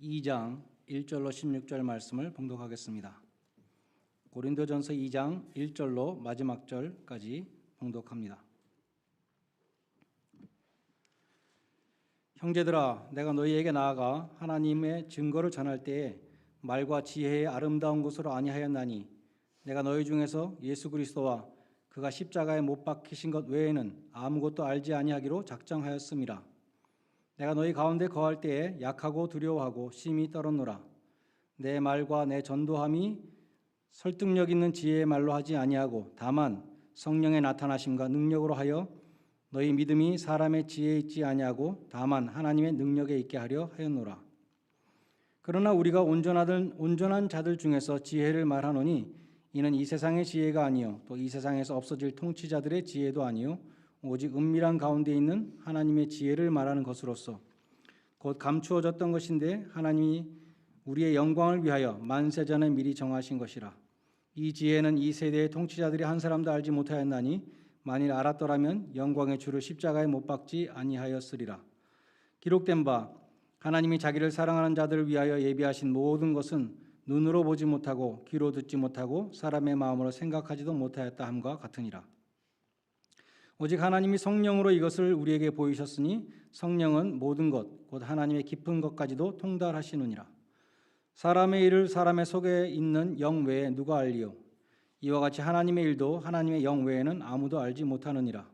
2장 1절로 16절 말씀을 봉독하겠습니다. 고린도전서 2장 1절로 마지막 절까지 봉독합니다. 형제들아, 내가 너희에게 나아가 하나님의 증거를 전할 때에 말과 지혜의 아름다운 것으로 아니하였나니 내가 너희 중에서 예수 그리스도와 그가 십자가에 못 박히신 것 외에는 아무것도 알지 아니하기로 작정하였음이라. 내가 너희 가운데 거할 때에 약하고 두려워하고 심히 떨었노라. 내 말과 내 전도함이 설득력 있는 지혜의 말로 하지 아니하고 다만 성령의 나타나심과 능력으로 하여 너희 믿음이 사람의 지혜에 있지 아니하고 다만 하나님의 능력에 있게 하려 하였노라. 그러나 우리가 온전한 자들 중에서 지혜를 말하노니 이는 이 세상의 지혜가 아니요 또 이 세상에서 없어질 통치자들의 지혜도 아니요 오직 은밀한 가운데 있는 하나님의 지혜를 말하는 것으로서 곧 감추어졌던 것인데 하나님이 우리의 영광을 위하여 만세전에 미리 정하신 것이라. 이 지혜는 이 세대의 통치자들이 한 사람도 알지 못하였나니 만일 알았더라면 영광의 주를 십자가에 못 박지 아니하였으리라. 기록된 바 하나님이 자기를 사랑하는 자들을 위하여 예비하신 모든 것은 눈으로 보지 못하고 귀로 듣지 못하고 사람의 마음으로 생각하지도 못하였다 함과 같으니라. 오직 하나님이 성령으로 이것을 우리에게 보이셨으니 성령은 모든 것 곧 하나님의 깊은 것까지도 통달하시느니라. 사람의 일을 사람의 속에 있는 영 외에 누가 알리요? 이와 같이 하나님의 일도 하나님의 영 외에는 아무도 알지 못하느니라.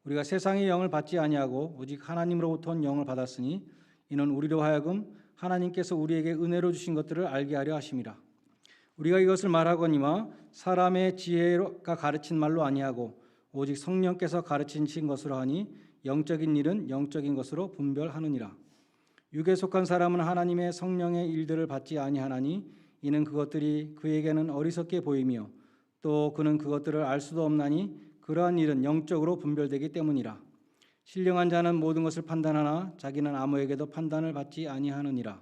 우리가 세상의 영을 받지 아니하고 오직 하나님으로부터 온 영을 받았으니 이는 우리로 하여금 하나님께서 우리에게 은혜로 주신 것들을 알게 하려 하심이라. 우리가 이것을 말하거니와 사람의 지혜가 가르친 말로 아니하고 오직 성령께서 가르치신 것으로 하니 영적인 일은 영적인 것으로 분별하느니라. 육에 속한 사람은 하나님의 성령의 일들을 받지 아니하나니 이는 그것들이 그에게는 어리석게 보이며 또 그는 그것들을 알 수도 없나니 그러한 일은 영적으로 분별되기 때문이라. 신령한 자는 모든 것을 판단하나 자기는 아무에게도 판단을 받지 아니하느니라.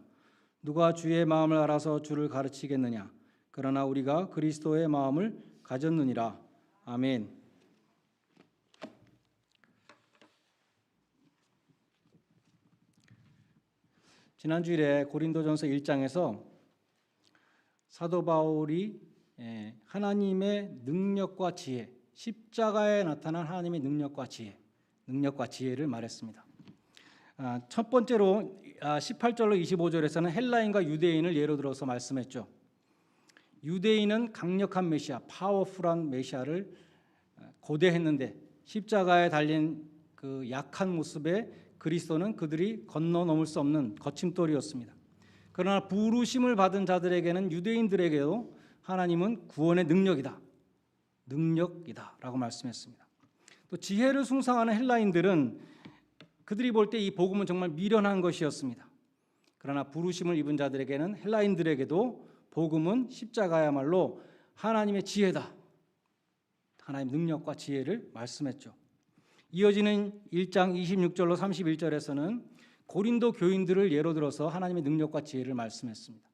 누가 주의 마음을 알아서 주를 가르치겠느냐? 그러나 우리가 그리스도의 마음을 가졌느니라. 아멘. 지난주일에 고린도전서 1장에서 사도 바울이 하나님의 능력과 지혜, 십자가에 나타난 하나님의 능력과 지혜를 말했습니다. 첫 번째로 18절로 25절에서는 헬라인과 유대인을 예로 들어서 말씀했죠. 유대인은 강력한 메시아, 파워풀한 메시아를 고대했는데 십자가에 달린 그 약한 모습에 그리스도는 그들이 건너 넘을 수 없는 거침돌이었습니다. 그러나 부르심을 받은 자들에게는 유대인들에게도 하나님은 구원의 능력이다라고 말씀했습니다. 또 지혜를 숭상하는 헬라인들은 그들이 볼 때 이 복음은 정말 미련한 것이었습니다. 그러나 부르심을 입은 자들에게는 헬라인들에게도 복음은 십자가야말로 하나님의 지혜다. 하나님의 능력과 지혜를 말씀했죠. 이어지는 1장 26절로 31절에서는 고린도 교인들을 예로 들어서 하나님의 능력과 지혜를 말씀했습니다.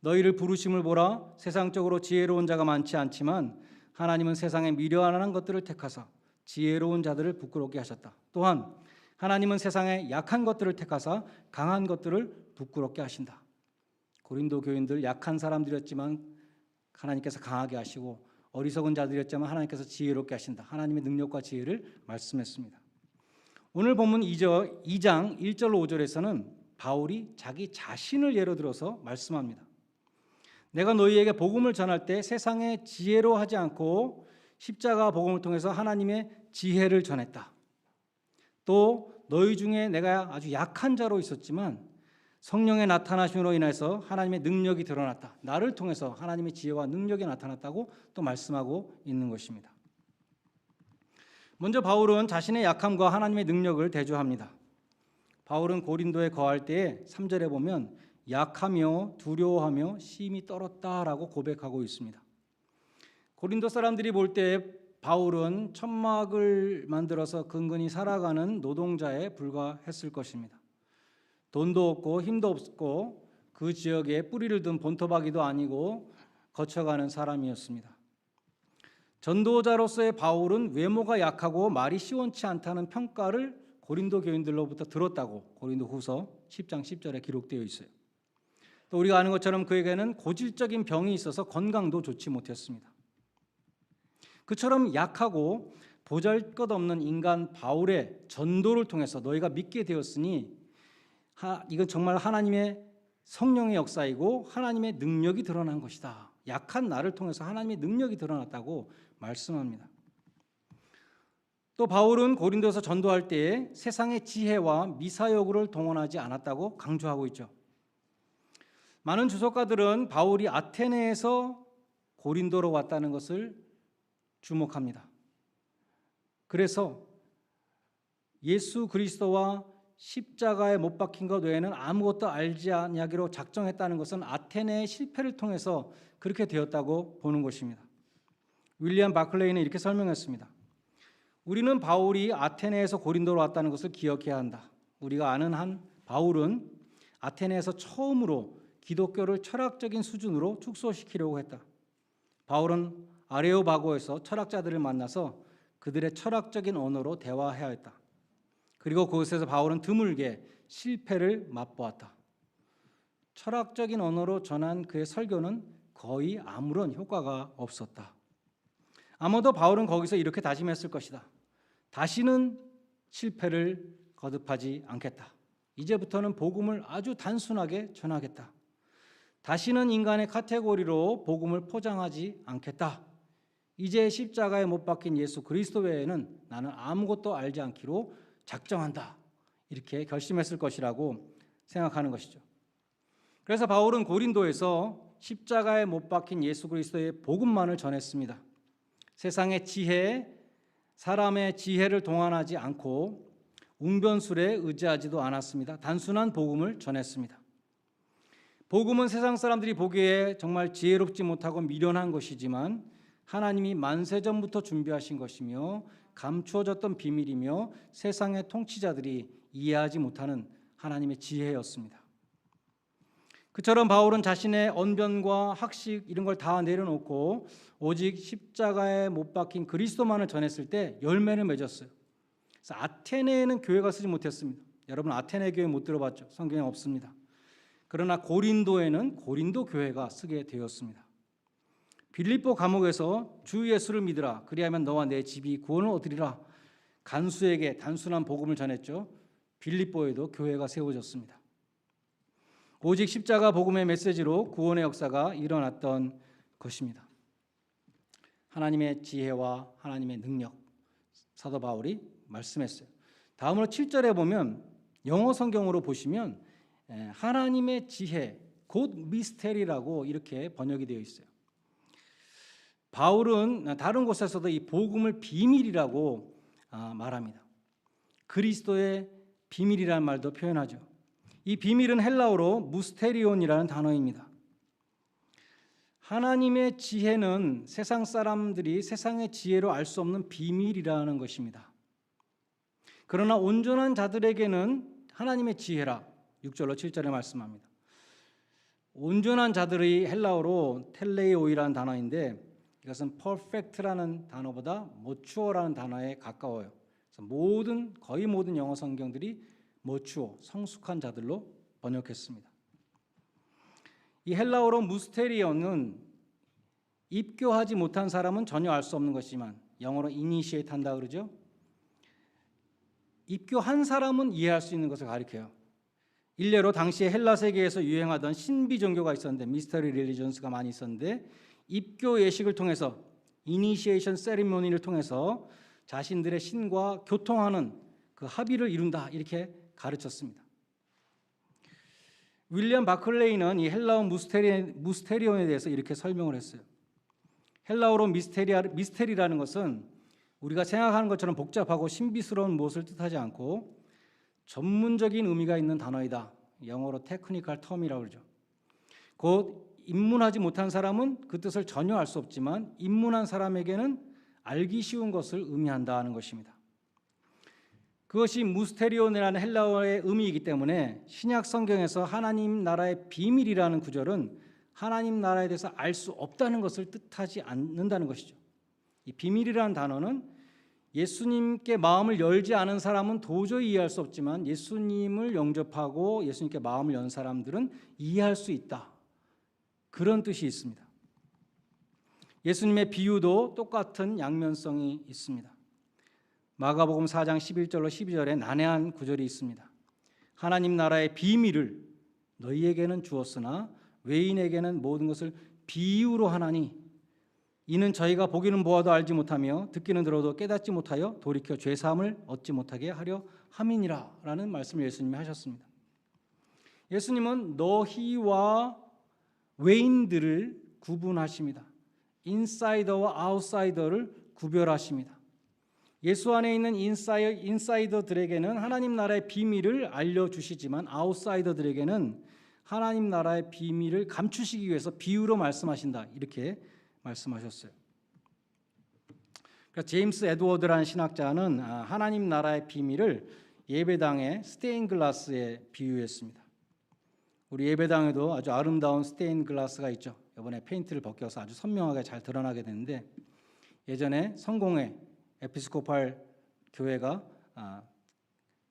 너희를 부르심을 보라. 세상적으로 지혜로운 자가 많지 않지만 하나님은 세상에 미련한 것들을 택하사 지혜로운 자들을 부끄럽게 하셨다. 또한 하나님은 세상에 약한 것들을 택하사 강한 것들을 부끄럽게 하신다. 고린도 교인들 약한 사람들이었지만 하나님께서 강하게 하시고 어리석은 자들이었지만 하나님께서 지혜롭게 하신다. 하나님의 능력과 지혜를 말씀했습니다. 오늘 본문 2장 1절로 5절에서는 바울이 자기 자신을 예로 들어서 말씀합니다. 내가 너희에게 복음을 전할 때 세상의 지혜로 하지 않고 십자가 복음을 통해서 하나님의 지혜를 전했다. 또 너희 중에 내가 아주 약한 자로 있었지만 성령의 나타나심으로 인해서 하나님의 능력이 드러났다. 나를 통해서 하나님의 지혜와 능력이 나타났다고 또 말씀하고 있는 것입니다. 먼저 바울은 자신의 약함과 하나님의 능력을 대조합니다. 바울은 고린도에 거할 때에 3절에 보면 약하며 두려워하며 심히 떨었다라고 고백하고 있습니다. 고린도 사람들이 볼 때 바울은 천막을 만들어서 근근히 살아가는 노동자에 불과했을 것입니다. 돈도 없고 힘도 없고 그 지역에 뿌리를 둔 본토박이도 아니고 거쳐가는 사람이었습니다. 전도자로서의 바울은 외모가 약하고 말이 시원치 않다는 평가를 고린도 교인들로부터 들었다고 고린도후서 10장 10절에 기록되어 있어요. 또 우리가 아는 것처럼 그에게는 고질적인 병이 있어서 건강도 좋지 못했습니다. 그처럼 약하고 보잘것없는 인간 바울의 전도를 통해서 너희가 믿게 되었으니 이건 정말 하나님의 성령의 역사이고 하나님의 능력이 드러난 것이다. 약한 나를 통해서 하나님의 능력이 드러났다고 말씀합니다. 또 바울은 고린도에서 전도할 때에 세상의 지혜와 미사여구를 동원하지 않았다고 강조하고 있죠. 많은 주석가들은 바울이 아테네에서 고린도로 왔다는 것을 주목합니다. 그래서 예수 그리스도와 십자가에 못 박힌 것 외에는 아무것도 알지 아니하기로 작정했다는 것은 아테네의 실패를 통해서 그렇게 되었다고 보는 것입니다. 윌리엄 바클레이는 이렇게 설명했습니다. 우리는 바울이 아테네에서 고린도로 왔다는 것을 기억해야 한다. 우리가 아는 한 바울은 아테네에서 처음으로 기독교를 철학적인 수준으로 축소시키려고 했다. 바울은 아레오바고에서 철학자들을 만나서 그들의 철학적인 언어로 대화해야 했다. 그리고 그곳에서 바울은 드물게 실패를 맛보았다. 철학적인 언어로 전한 그의 설교는 거의 아무런 효과가 없었다. 아마도 바울은 거기서 이렇게 다짐했을 것이다. 다시는 실패를 거듭하지 않겠다. 이제부터는 복음을 아주 단순하게 전하겠다. 다시는 인간의 카테고리로 복음을 포장하지 않겠다. 이제 십자가에 못 박힌 예수 그리스도 외에는 나는 아무것도 알지 않기로 작정한다. 이렇게 결심했을 것이라고 생각하는 것이죠. 그래서 바울은 고린도에서 십자가에 못 박힌 예수 그리스도의 복음만을 전했습니다. 세상의 지혜, 사람의 지혜를 동원하지 않고 웅변술에 의지하지도 않았습니다. 단순한 복음을 전했습니다. 복음은 세상 사람들이 보기에 정말 지혜롭지 못하고 미련한 것이지만 하나님이 만세전부터 준비하신 것이며 감추어졌던 비밀이며 세상의 통치자들이 이해하지 못하는 하나님의 지혜였습니다. 그처럼 바울은 자신의 언변과 학식 이런 걸 다 내려놓고 오직 십자가에 못 박힌 그리스도만을 전했을 때 열매를 맺었어요. 그래서 아테네에는 교회가 쓰지 못했습니다. 여러분 아테네 교회 못 들어봤죠? 성경에 없습니다. 그러나 고린도에는 고린도 교회가 쓰게 되었습니다. 빌립보 감옥에서 주 예수를 믿으라. 그리하면 너와 내 집이 구원을 얻으리라. 간수에게 단순한 복음을 전했죠. 빌립보에도 교회가 세워졌습니다. 오직 십자가 복음의 메시지로 구원의 역사가 일어났던 것입니다. 하나님의 지혜와 하나님의 능력, 사도 바울이 말씀했어요. 다음으로 7절에 보면 영어 성경으로 보시면 하나님의 지혜, 곧 미스테리라고 이렇게 번역이 되어 있어요. 바울은 다른 곳에서도 이 복음을 비밀이라고 말합니다. 그리스도의 비밀이라는 말도 표현하죠. 이 비밀은 헬라어로 무스테리온이라는 단어입니다. 하나님의 지혜는 세상 사람들이 세상의 지혜로 알 수 없는 비밀이라는 것입니다. 그러나 온전한 자들에게는 하나님의 지혜라 6절로 7절에 말씀합니다. 온전한 자들의 헬라어로 텔레이오이라는 단어인데 이것은 perfect라는 단어보다 mature라는 단어에 가까워요. 그래서 거의 모든 영어 성경들이 mature, 성숙한 자들로 번역했습니다. 이 헬라어로 무스테리온은 입교하지 못한 사람은 전혀 알 수 없는 것이지만 영어로 initiate 한다 그러죠. 입교한 사람은 이해할 수 있는 것을 가리켜요. 일례로 당시에 헬라 세계에서 유행하던 신비 종교가 있었는데 미스터리 릴리전스가 많이 있었는데 입교 예식을 통해서 이니시에이션 세리머니를 통해서 자신들의 신과 교통하는 그 합의를 이룬다 이렇게 가르쳤습니다. 윌리엄 바클레이는 이 헬라어 무스테리온에 대해서 이렇게 설명을 했어요. 헬라어로 미스테리라는 것은 우리가 생각하는 것처럼 복잡하고 신비스러운 무엇을 뜻하지 않고 전문적인 의미가 있는 단어이다. 영어로 테크니컬 텀이라고 그러죠. 곧 입문하지 못한 사람은 그 뜻을 전혀 알 수 없지만 입문한 사람에게는 알기 쉬운 것을 의미한다는 것입니다. 그것이 무스테리온이라는 헬라어의 의미이기 때문에 신약 성경에서 하나님 나라의 비밀이라는 구절은 하나님 나라에 대해서 알 수 없다는 것을 뜻하지 않는다는 것이죠. 이 비밀이라는 단어는 예수님께 마음을 열지 않은 사람은 도저히 이해할 수 없지만 예수님을 영접하고 예수님께 마음을 연 사람들은 이해할 수 있다. 그런 뜻이 있습니다. 예수님의 비유도 똑같은 양면성이 있습니다. 마가복음 4장 11절로 12절에 난해한 구절이 있습니다. 하나님 나라의 비밀을 너희에게는 주었으나 외인에게는 모든 것을 비유로 하나니 이는 저희가 보기는 보아도 알지 못하며 듣기는 들어도 깨닫지 못하여 돌이켜 죄사함을 얻지 못하게 하려 함이니라 라는 말씀을 예수님이 하셨습니다. 예수님은 너희와 외인들을 구분하십니다. 인사이더와 아웃사이더를 구별하십니다. 예수 안에 있는 인사이더들에게는 하나님 나라의 비밀을 알려주시지만 아웃사이더들에게는 하나님 나라의 비밀을 감추시기 위해서 비유로 말씀하신다. 이렇게 말씀하셨어요. 그러니까 제임스 에드워드라는 신학자는 하나님 나라의 비밀을 예배당의 스테인글라스에 비유했습니다. 우리 예배당에도 아주 아름다운 스테인글라스가 있죠. 이번에 페인트를 벗겨서 아주 선명하게 잘 드러나게 되는데 예전에 성공회 에피스코팔 교회가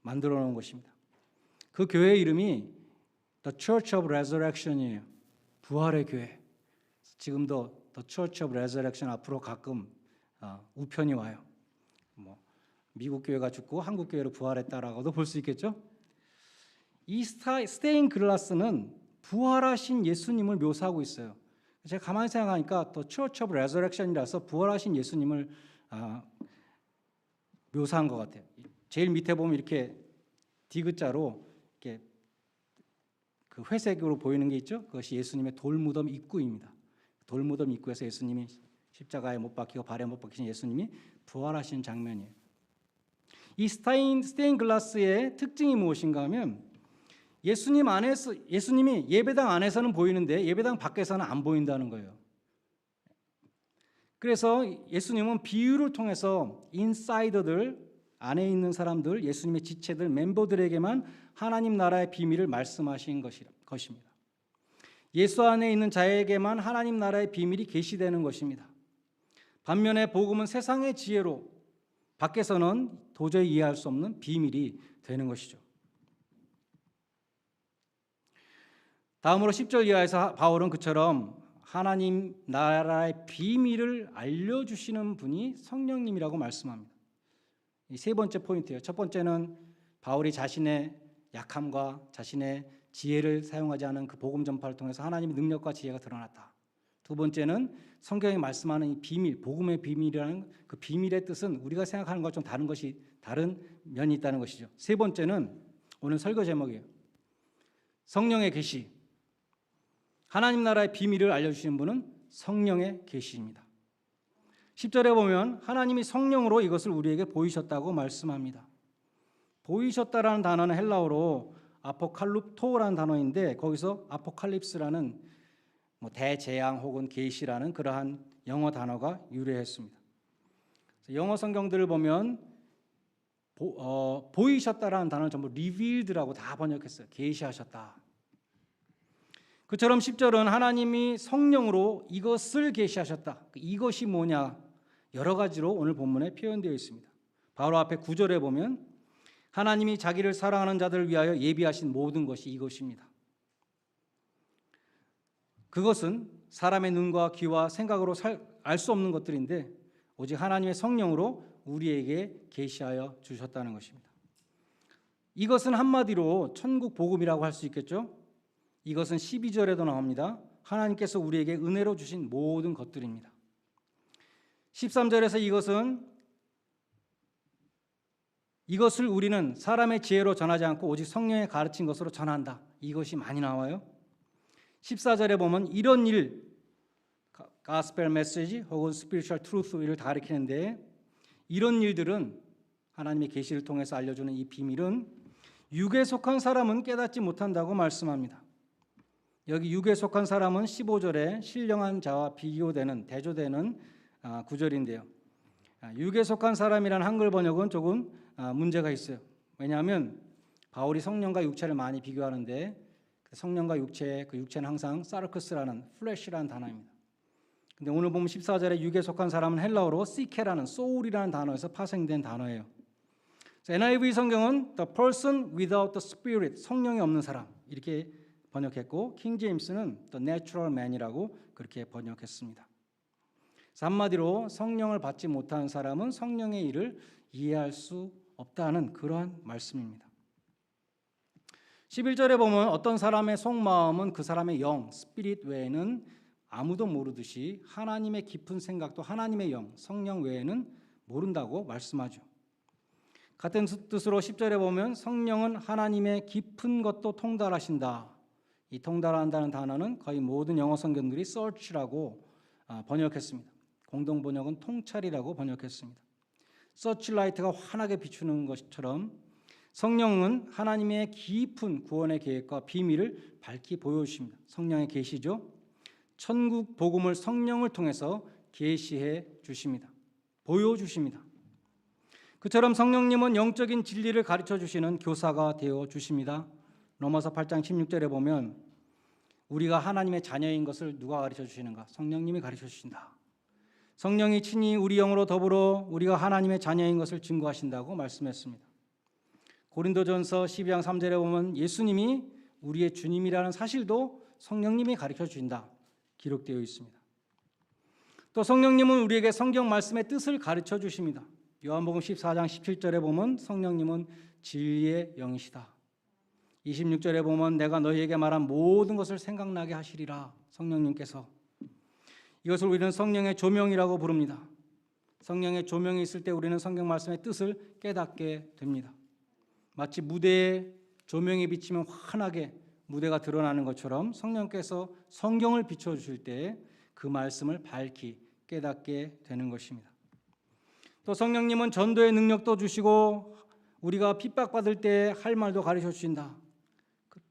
만들어 놓은 것입니다. 그 교회 이름이 The Church of Resurrection이에요. 부활의 교회. 지금도 The Church of Resurrection 앞으로 가끔 우편이 와요. 미국 교회가 죽고 한국 교회로 부활했다라고도 볼 수 있겠죠. 이 스테인글라스는 부활하신 예수님을 묘사하고 있어요. 제가 가만히 생각하니까 또 Church of Resurrection이라서 부활하신 예수님을 묘사한 것 같아요. 제일 밑에 보면 이렇게 디귿자로 이렇게 그 회색으로 보이는 게 있죠. 그것이 예수님의 돌무덤 입구입니다. 돌무덤 입구에서 예수님이 십자가에 못 박히고 발에 못 박히신 예수님이 부활하신 장면이에요. 이 스테인글라스의 특징이 무엇인가 하면 예수님이 예배당 안에서는 보이는데 예배당 밖에서는 안 보인다는 거예요. 그래서 예수님은 비유를 통해서 인사이더들 안에 있는 사람들, 예수님의 지체들, 멤버들에게만 하나님 나라의 비밀을 말씀하신 것입니다. 예수 안에 있는 자에게만 하나님 나라의 비밀이 계시되는 것입니다. 반면에 복음은 세상의 지혜로 밖에서는 도저히 이해할 수 없는 비밀이 되는 것이죠. 다음으로 10절 이하에서 바울은 그처럼 하나님 나라의 비밀을 알려주시는 분이 성령님이라고 말씀합니다. 이 세 번째 포인트예요. 첫 번째는 바울이 자신의 약함과 자신의 지혜를 사용하지 않은 그 복음 전파를 통해서 하나님의 능력과 지혜가 드러났다. 두 번째는 성경이 말씀하는 이 비밀, 복음의 비밀이라는 그 비밀의 뜻은 우리가 생각하는 것과 좀 다른 면이 있다는 것이죠. 세 번째는 오늘 설교 제목이에요. 성령의 계시. 하나님 나라의 비밀을 알려주시는 분은 성령의 계시입니다. 10절에 보면 하나님이 성령으로 이것을 우리에게 보이셨다고 말씀합니다. 보이셨다라는 단어는 헬라어로 아포칼룹토라는 단어인데 거기서 아포칼립스라는 대재앙 혹은 계시라는 그러한 영어 단어가 유래했습니다. 영어 성경들을 보면 보이셨다라는 단어를 전부 revealed라고 다 번역했어요. 계시하셨다. 그처럼 10절은 하나님이 성령으로 이것을 계시하셨다. 이것이 뭐냐? 여러 가지로 오늘 본문에 표현되어 있습니다. 바로 앞에 9절에 보면 하나님이 자기를 사랑하는 자들을 위하여 예비하신 모든 것이 이것입니다. 그것은 사람의 눈과 귀와 생각으로 알 수 없는 것들인데 오직 하나님의 성령으로 우리에게 계시하여 주셨다는 것입니다. 이것은 한마디로 천국 복음이라고 할 수 있겠죠. 이것은 12절에도 나옵니다. 하나님께서 우리에게 은혜로 주신 모든 것들입니다. 13절에서 이것을 우리는 사람의 지혜로 전하지 않고 오직 성령의 가르친 것으로 전한다. 이것이 많이 나와요. 14절에 보면 이런 일, gospel message 혹은 spiritual truth를 가리키는데 이런 일들은 하나님의 계시를 통해서 알려주는 이 비밀은 육에 속한 사람은 깨닫지 못한다고 말씀합니다. 여기 육에 속한 사람은 15절에 신령한 자와 대조되는 구절인데요. 육에 속한 사람이라는 한글 번역은 조금 문제가 있어요. 왜냐하면 바울이 성령과 육체를 많이 비교하는데 성령과 육체의 그 육체는 항상 사르크스라는 플래시라는 단어입니다. 근데 오늘 보면 14절에 육에 속한 사람은 헬라어로 시케라는 소울이라는 단어에서 파생된 단어예요. NIV 성경은 the person without the spirit, 성령이 없는 사람 이렇게 번역했고 킹 제임스는 the natural man이라고 그렇게 번역했습니다. 한마디로 성령을 받지 못한 사람은 성령의 일을 이해할 수 없다는 그러한 말씀입니다. 11절에 보면 어떤 사람의 속마음은 그 사람의 영, 스피릿 외에는 아무도 모르듯이 하나님의 깊은 생각도 하나님의 영, 성령 외에는 모른다고 말씀하죠. 같은 뜻으로 10절에 보면 성령은 하나님의 깊은 것도 통달하신다. 이 통달한다는 단어는 거의 모든 영어 성경들이 search라고 번역했습니다. 공동 번역은 통찰이라고 번역했습니다. 서치라이트가 환하게 비추는 것처럼 성령은 하나님의 깊은 구원의 계획과 비밀을 밝히 보여주십니다. 성령의 계시죠. 천국 복음을 성령을 통해서 계시해 주십니다. 보여주십니다. 그처럼 성령님은 영적인 진리를 가르쳐 주시는 교사가 되어 주십니다. 로마서 8장 16절에 보면 우리가 하나님의 자녀인 것을 누가 가르쳐 주시는가? 성령님이 가르쳐 주신다. 성령이 친히 우리 영으로 더불어 우리가 하나님의 자녀인 것을 증거하신다고 말씀했습니다. 고린도전서 12장 3절에 보면 예수님이 우리의 주님이라는 사실도 성령님이 가르쳐 주신다 기록되어 있습니다. 또 성령님은 우리에게 성경 말씀의 뜻을 가르쳐 주십니다. 요한복음 14장 17절에 보면 성령님은 진리의 영이시다. 26절에 보면 내가 너희에게 말한 모든 것을 생각나게 하시리라. 성령님께서 이것을 우리는 성령의 조명이라고 부릅니다. 성령의 조명이 있을 때 우리는 성경 말씀의 뜻을 깨닫게 됩니다. 마치 무대에 조명이 비치면 환하게 무대가 드러나는 것처럼 성령께서 성경을 비춰주실 때 그 말씀을 밝히 깨닫게 되는 것입니다. 또 성령님은 전도의 능력도 주시고 우리가 핍박받을 때 할 말도 가르쳐 주신다.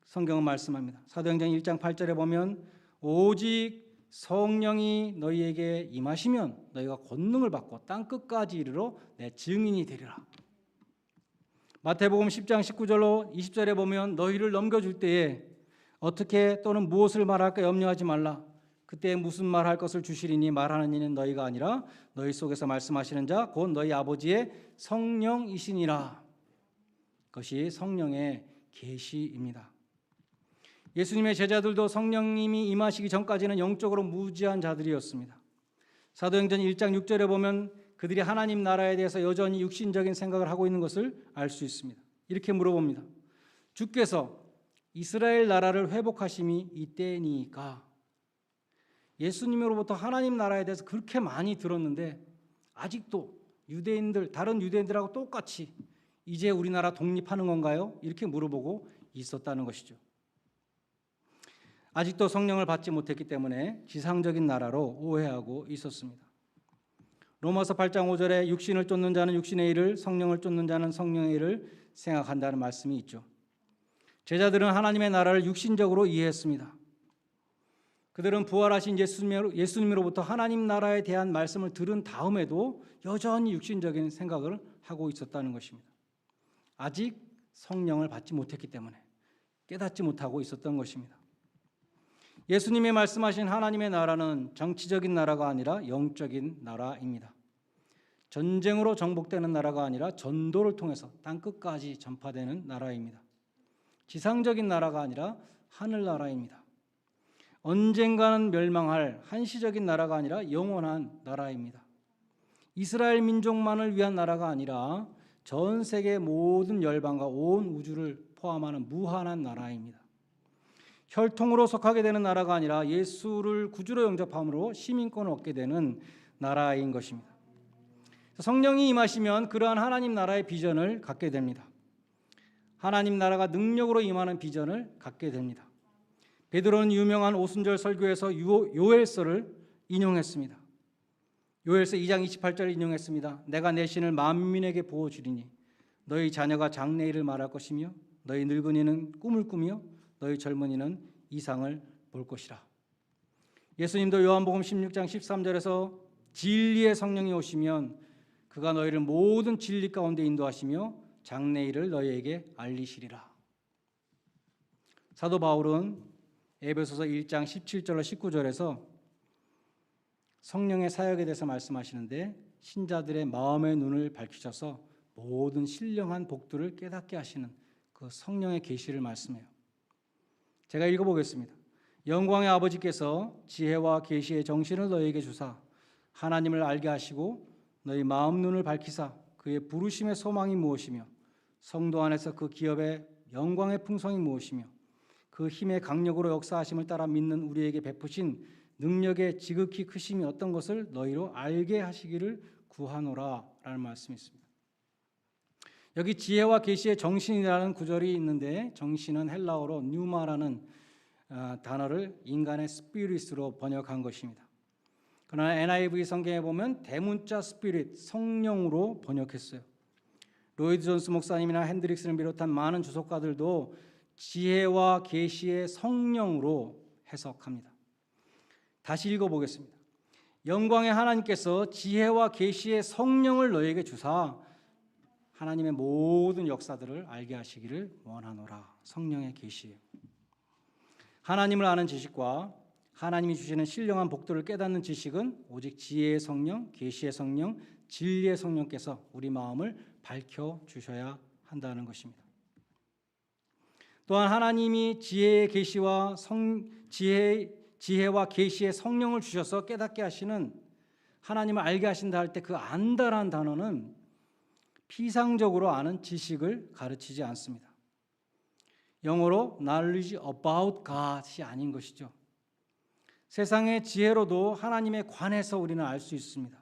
성경은 말씀합니다. 사도행전 1장 8절에 보면 오직 성령이 너희에게 임하시면 너희가 권능을 받고 땅 끝까지 이르러 내 증인이 되리라. 마태복음 10장 19절로 20절에 보면 너희를 넘겨줄 때에 어떻게 또는 무엇을 말할까 염려하지 말라. 그때 무슨 말할 것을 주시리니 말하는 이는 너희가 아니라 너희 속에서 말씀하시는 자 곧 너희 아버지의 성령이시니라. 그것이 성령의 계시입니다. 예수님의 제자들도 성령님이 임하시기 전까지는 영적으로 무지한 자들이었습니다. 사도행전 1장 6절에 보면 그들이 하나님 나라에 대해서 여전히 육신적인 생각을 하고 있는 것을 알 수 있습니다. 이렇게 물어봅니다. 주께서 이스라엘 나라를 회복하심이 이때니까. 예수님으로부터 하나님 나라에 대해서 그렇게 많이 들었는데 아직도 유대인들, 다른 유대인들하고 똑같이 이제 우리나라 독립하는 건가요? 이렇게 물어보고 있었다는 것이죠. 아직도 성령을 받지 못했기 때문에 지상적인 나라로 오해하고 있었습니다. 로마서 8장 5절에 육신을 쫓는 자는 육신의 일을, 성령을 쫓는 자는 성령의 일을 생각한다는 말씀이 있죠. 제자들은 하나님의 나라를 육신적으로 이해했습니다. 그들은 부활하신 예수님으로부터 하나님 나라에 대한 말씀을 들은 다음에도 여전히 육신적인 생각을 하고 있었다는 것입니다. 아직 성령을 받지 못했기 때문에 깨닫지 못하고 있었던 것입니다. 예수님이 말씀하신 하나님의 나라는 정치적인 나라가 아니라 영적인 나라입니다. 전쟁으로 정복되는 나라가 아니라 전도를 통해서 땅 끝까지 전파되는 나라입니다. 지상적인 나라가 아니라 하늘나라입니다. 언젠가는 멸망할 한시적인 나라가 아니라 영원한 나라입니다. 이스라엘 민족만을 위한 나라가 아니라 전 세계 모든 열방과 온 우주를 포함하는 무한한 나라입니다. 혈통으로 속하게 되는 나라가 아니라 예수를 구주로 영접함으로 시민권을 얻게 되는 나라인 것입니다. 성령이 임하시면 그러한 하나님 나라의 비전을 갖게 됩니다. 하나님 나라가 능력으로 임하는 비전을 갖게 됩니다. 베드로는 유명한 오순절 설교에서 요엘서를 인용했습니다. 요엘서 2장 28절을 인용했습니다. 내가 내 신을 만민에게 부어주리니 너희 자녀가 장래일을 말할 것이며 너희 늙은이는 꿈을 꾸며 너희 젊은이는 이상을 볼 것이라. 예수님도 요한복음 16장 13절에서 진리의 성령이 오시면 그가 너희를 모든 진리 가운데 인도하시며 장래일을 너희에게 알리시리라. 사도 바울은 에베소서 1장 17절로 19절에서 성령의 사역에 대해서 말씀하시는데 신자들의 마음의 눈을 밝히셔서 모든 신령한 복들을 깨닫게 하시는 그 성령의 계시를 말씀해요. 제가 읽어보겠습니다. 영광의 아버지께서 지혜와 계시의 정신을 너희에게 주사 하나님을 알게 하시고 너희 마음 눈을 밝히사 그의 부르심의 소망이 무엇이며 성도 안에서 그 기업의 영광의 풍성이 무엇이며 그 힘의 강력으로 역사하심을 따라 믿는 우리에게 베푸신 능력의 지극히 크심이 어떤 것을 너희로 알게 하시기를 구하노라 라는 말씀이 있습니다. 여기 지혜와 계시의 정신이라는 구절이 있는데 정신은 헬라어로 뉴마라는 단어를 인간의 스피릿으로 번역한 것입니다. 그러나 NIV 성경에 보면 대문자 스피릿, 성령으로 번역했어요. 로이드 존스 목사님이나 핸드릭스를 비롯한 많은 주석가들도 지혜와 계시의 성령으로 해석합니다. 다시 읽어보겠습니다. 영광의 하나님께서 지혜와 계시의 성령을 너에게 주사 하나님의 모든 역사들을 알게 하시기를 원하노라. 성령의 계시예요. 하나님을 아는 지식과 하나님이 주시는 신령한 복들을 깨닫는 지식은 오직 지혜의 성령, 계시의 성령, 진리의 성령께서 우리 마음을 밝혀 주셔야 한다는 것입니다. 또한 하나님이 지혜의 계시와 지혜와 계시의 성령을 주셔서 깨닫게 하시는 하나님을 알게 하신다 할 때 그 안다라는 단어는 피상적으로 아는 지식을 가르치지 않습니다. 영어로 knowledge about God이 아닌 것이죠. 세상의 지혜로도 하나님에 관해서 우리는 알 수 있습니다.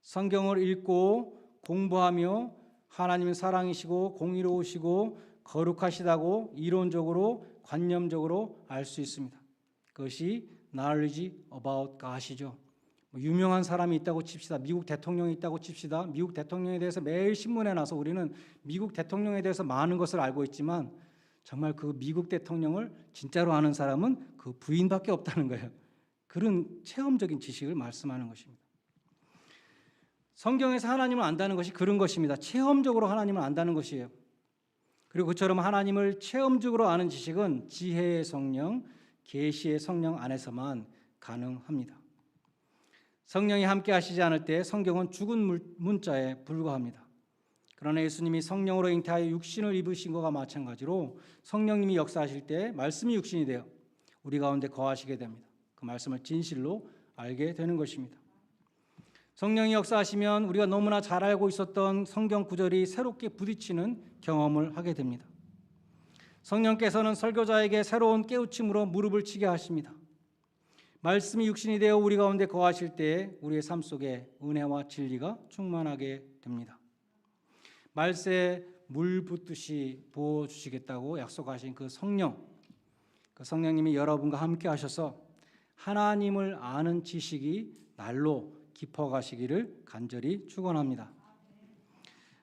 성경을 읽고 공부하며 하나님은 사랑이시고 공의로우시고 거룩하시다고 이론적으로 관념적으로 알 수 있습니다. 그것이 knowledge about God이죠. 유명한 사람이 있다고 칩시다. 미국 대통령이 있다고 칩시다. 미국 대통령에 대해서 매일 신문에 나서 우리는 미국 대통령에 대해서 많은 것을 알고 있지만 정말 그 미국 대통령을 진짜로 아는 사람은 그 부인밖에 없다는 거예요. 그런 체험적인 지식을 말씀하는 것입니다. 성경에서 하나님을 안다는 것이 그런 것입니다. 체험적으로 하나님을 안다는 것이에요. 그리고 그처럼 하나님을 체험적으로 아는 지식은 지혜의 성령, 계시의 성령 안에서만 가능합니다. 성령이 함께 하시지 않을 때 성경은 죽은 문자에 불과합니다. 그러나 예수님이 성령으로 잉태하여 육신을 입으신 것과 마찬가지로 성령님이 역사하실 때 말씀이 육신이 되어 우리 가운데 거하시게 됩니다. 그 말씀을 진실로 알게 되는 것입니다. 성령이 역사하시면 우리가 너무나 잘 알고 있었던 성경 구절이 새롭게 부딪히는 경험을 하게 됩니다. 성령께서는 설교자에게 새로운 깨우침으로 무릎을 치게 하십니다. 말씀이 육신이 되어 우리 가운데 거하실 때 우리의 삶 속에 은혜와 진리가 충만하게 됩니다. 말세에 물 붓듯이 부어주시겠다고 약속하신 그 성령님이 여러분과 함께 하셔서 하나님을 아는 지식이 날로 깊어가시기를 간절히 축원합니다.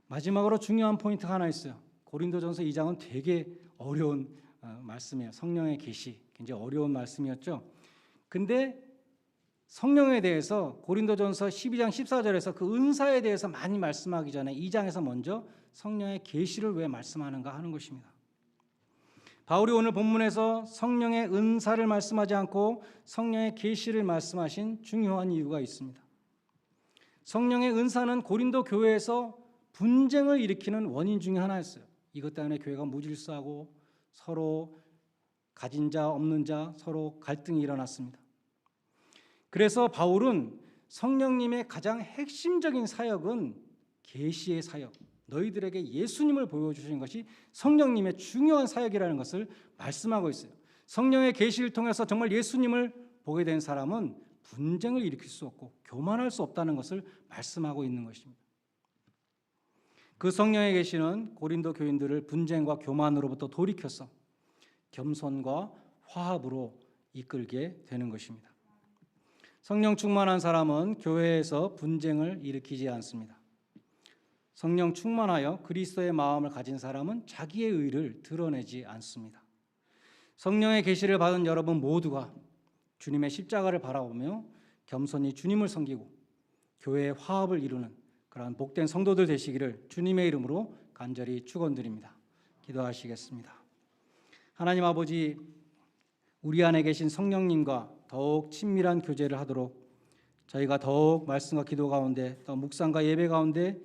마지막으로 중요한 포인트가 하나 있어요. 고린도전서 2장은 되게 어려운 말씀이에요. 성령의 계시, 굉장히 어려운 말씀이었죠. 근데 성령에 대해서 고린도전서 12장 14절에서 그 은사에 대해서 많이 말씀하기 전에 2장에서 먼저 성령의 계시를 왜 말씀하는가 하는 것입니다. 바울이 오늘 본문에서 성령의 은사를 말씀하지 않고 성령의 계시를 말씀하신 중요한 이유가 있습니다. 성령의 은사는 고린도 교회에서 분쟁을 일으키는 원인 중에 하나였어요. 이것 때문에 교회가 무질서하고 서로 가진 자 없는 자 서로 갈등이 일어났습니다. 그래서 바울은 성령님의 가장 핵심적인 사역은 계시의 사역, 너희들에게 예수님을 보여주신 것이 성령님의 중요한 사역이라는 것을 말씀하고 있어요. 성령의 계시를 통해서 정말 예수님을 보게 된 사람은 분쟁을 일으킬 수 없고 교만할 수 없다는 것을 말씀하고 있는 것입니다. 그 성령의 계시는 고린도 교인들을 분쟁과 교만으로부터 돌이켜서 겸손과 화합으로 이끌게 되는 것입니다. 성령 충만한 사람은 교회에서 분쟁을 일으키지 않습니다. 성령 충만하여 그리스도의 마음을 가진 사람은 자기의 의를 드러내지 않습니다. 성령의 계시를 받은 여러분 모두가 주님의 십자가를 바라보며 겸손히 주님을 섬기고 교회의 화합을 이루는 그러한 복된 성도들 되시기를 주님의 이름으로 간절히 축원드립니다. 기도하시겠습니다. 하나님 아버지, 우리 안에 계신 성령님과 더욱 친밀한 교제를 하도록 저희가 더욱 말씀과 기도 가운데 또 묵상과 예배 가운데